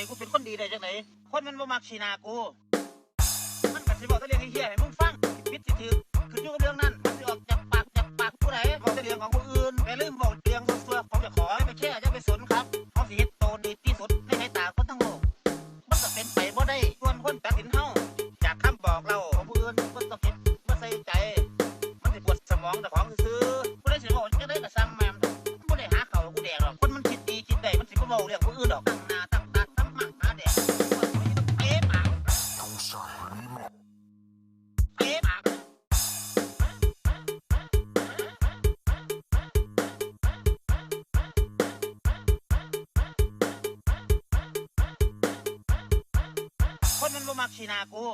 กูเป็นคนดีได้จังไหนคนมันบ่มักชีนากูมันก็สิบอกแต่เรื่องเหี้ยให้มึงฟังผิดสิถือคืออยู่กับเรื่องนั้นมันสิออกจากปากผู้ใดบอกแต่เรื่องของผู้อื่นแต่ลืมบอกเรื่องส่วนของเจ้าของไม่แค่จะไปสนครับเขาสิเฮ็ดโตดีที่สุดในสายตาคนทั้งโลกมันก็เป็นไปบ่ได้ส่วนคนตัดสินเฮาจากคำบอกเล่าของผู้อื่นมันต้องเฮ็ดบ่ใส่ใจมันสิปวดสมองแต่ของซื่อผู้ใดสิบอกจังได๋ก็สั่งแม่มบ่ได้หาข้าวกูแดกหรอกคนมันคิดดีคิดได้มันสิบ่เว้าเรื่องผู้อื่นดอกตั้งหน้าตั้งตาตั้งมั่งหาแดกเอ๊ะปากเอ๊ะปากคนมันบ่มักชีนากู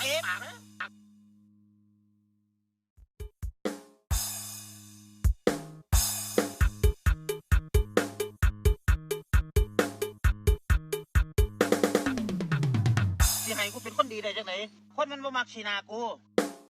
เอ๊ะปากสิให้กูเป็นคนดีได้จังไหนคนมันบ่มักชีนากู